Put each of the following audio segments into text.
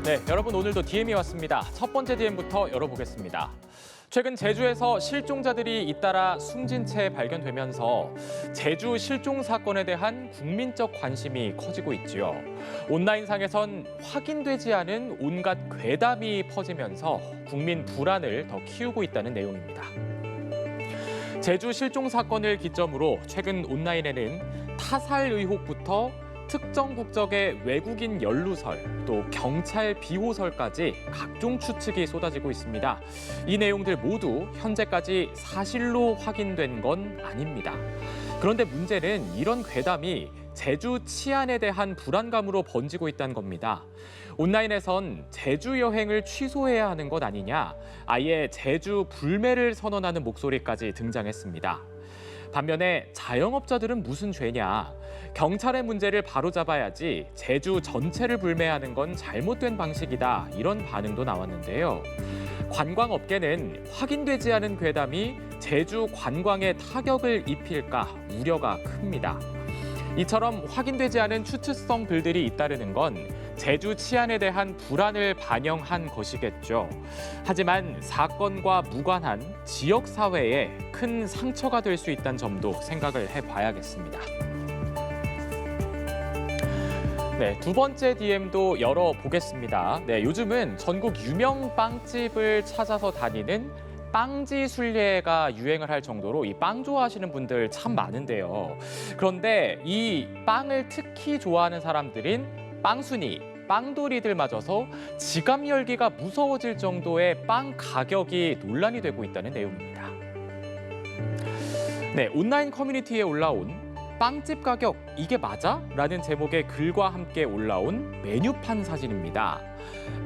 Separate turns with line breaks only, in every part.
네, 여러분 오늘도 DM이 왔습니다. 첫 번째 DM부터 열어보겠습니다. 최근 제주에서 실종자들이 잇따라 숨진 채 발견되면서 제주 실종 사건에 대한 국민적 관심이 커지고 있지요. 온라인상에선 확인되지 않은 온갖 괴담이 퍼지면서 국민 불안을 더 키우고 있다는 내용입니다. 제주 실종 사건을 기점으로 최근 온라인에는 타살 의혹부터 특정 국적의 외국인 연루설, 또 경찰 비호설까지 각종 추측이 쏟아지고 있습니다. 이 내용들 모두 현재까지 사실로 확인된 건 아닙니다. 그런데 문제는 이런 괴담이 제주 치안에 대한 불안감으로 번지고 있다는 겁니다. 온라인에선 제주 여행을 취소해야 하는 것 아니냐, 아예 제주 불매를 선언하는 목소리까지 등장했습니다. 반면에 자영업자들은 무슨 죄냐, 경찰의 문제를 바로잡아야지 제주 전체를 불매하는 건 잘못된 방식이다, 이런 반응도 나왔는데요. 관광업계는 확인되지 않은 괴담이 제주 관광에 타격을 입힐까 우려가 큽니다. 이처럼 확인되지 않은 추측성 글들이 잇따르는 건 제주 치안에 대한 불안을 반영한 것이겠죠. 하지만 사건과 무관한 지역 사회에 큰 상처가 될 수 있다는 점도 생각을 해봐야겠습니다. 네, 두 번째 DM도 열어보겠습니다. 네, 요즘은 전국 유명 빵집을 찾아서 다니는 빵지 순례가 유행을 할 정도로 이 빵 좋아하시는 분들 참 많은데요. 그런데 이 빵을 특히 좋아하는 사람들인 빵순이, 빵돌이들마저서 지갑 열기가 무서워질 정도의 빵 가격이 논란이 되고 있다는 내용입니다. 네, 온라인 커뮤니티에 올라온 빵집 가격 이게 맞아? 라는 제목의 글과 함께 올라온 메뉴판 사진입니다.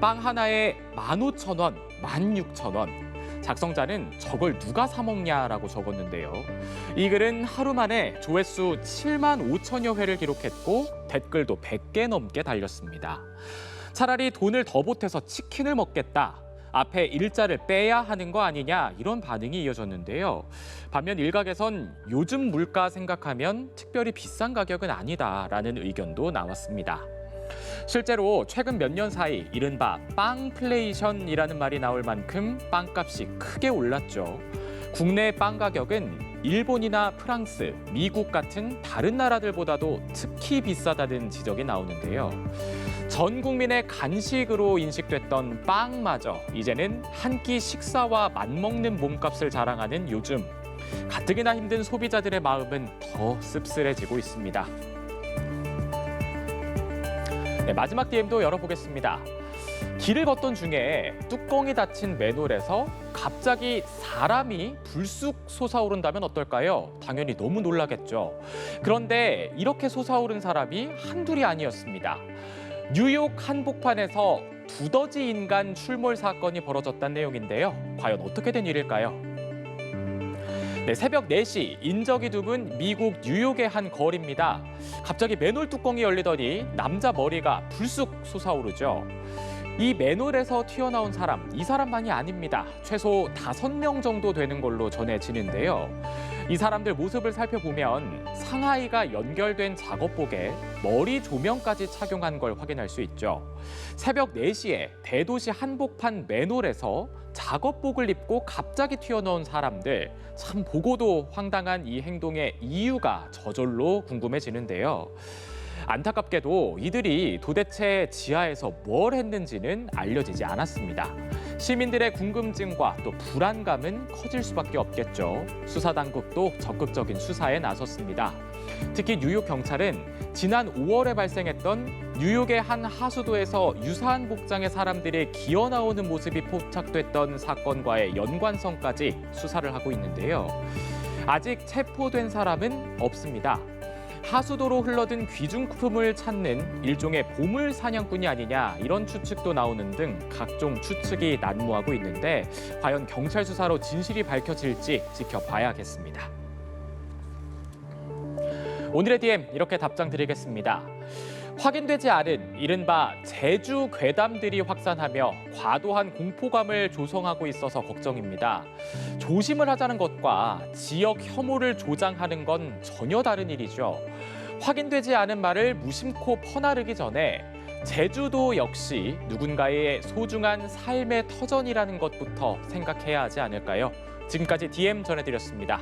빵 하나에 15,000원, 16,000원. 작성자는 저걸 누가 사 먹냐라고 적었는데요. 이 글은 하루 만에 조회수 7만 5천여 회를 기록했고 댓글도 100개 넘게 달렸습니다. 차라리 돈을 더 보태서 치킨을 먹겠다. 앞에 일자를 빼야 하는 거 아니냐, 이런 반응이 이어졌는데요. 반면 일각에선 요즘 물가 생각하면 특별히 비싼 가격은 아니다라는 의견도 나왔습니다. 실제로 최근 몇 년 사이 이른바 빵플레이션이라는 말이 나올 만큼 빵값이 크게 올랐죠. 국내 빵 가격은 일본이나 프랑스, 미국 같은 다른 나라들보다도 특히 비싸다는 지적이 나오는데요. 전 국민의 간식으로 인식됐던 빵마저 이제는 한 끼 식사와 맞먹는 몸값을 자랑하는 요즘. 가뜩이나 힘든 소비자들의 마음은 더 씁쓸해지고 있습니다. 네, 마지막 DM도 열어보겠습니다. 길을 걷던 중에 뚜껑이 닫힌 맨홀에서 갑자기 사람이 불쑥 솟아오른다면 어떨까요? 당연히 너무 놀라겠죠. 그런데 이렇게 솟아오른 사람이 한둘이 아니었습니다. 뉴욕 한복판에서 두더지 인간 출몰 사건이 벌어졌다는 내용인데요. 과연 어떻게 된 일일까요? 네, 새벽 4시 인적이 드문 미국 뉴욕의 한 거리입니다. 갑자기 맨홀 뚜껑이 열리더니 남자 머리가 불쑥 솟아오르죠. 이 맨홀에서 튀어나온 사람, 이 사람만이 아닙니다. 최소 5명 정도 되는 걸로 전해지는데요. 이 사람들 모습을 살펴보면 상하이가 연결된 작업복에 머리 조명까지 착용한 걸 확인할 수 있죠. 새벽 4시에 대도시 한복판 맨홀에서 작업복을 입고 갑자기 튀어나온 사람들, 참 보고도 황당한 이 행동의 이유가 저절로 궁금해지는데요. 안타깝게도 이들이 도대체 지하에서 뭘 했는지는 알려지지 않았습니다. 시민들의 궁금증과 또 불안감은 커질 수밖에 없겠죠. 수사당국도 적극적인 수사에 나섰습니다. 특히 뉴욕 경찰은 지난 5월에 발생했던 뉴욕의 한 하수도에서 유사한 복장의 사람들이 기어 나오는 모습이 포착됐던 사건과의 연관성까지 수사를 하고 있는데요. 아직 체포된 사람은 없습니다. 하수도로 흘러든 귀중품을 찾는 일종의 보물 사냥꾼이 아니냐, 이런 추측도 나오는 등 각종 추측이 난무하고 있는데 과연 경찰 수사로 진실이 밝혀질지 지켜봐야겠습니다. 오늘의 DM 이렇게 답장 드리겠습니다. 확인되지 않은 이른바 제주 괴담들이 확산하며 과도한 공포감을 조성하고 있어서 걱정입니다. 조심을 하자는 것과 지역 혐오를 조장하는 건 전혀 다른 일이죠. 확인되지 않은 말을 무심코 퍼나르기 전에 제주도 역시 누군가의 소중한 삶의 터전이라는 것부터 생각해야 하지 않을까요? 지금까지 DM 전해드렸습니다.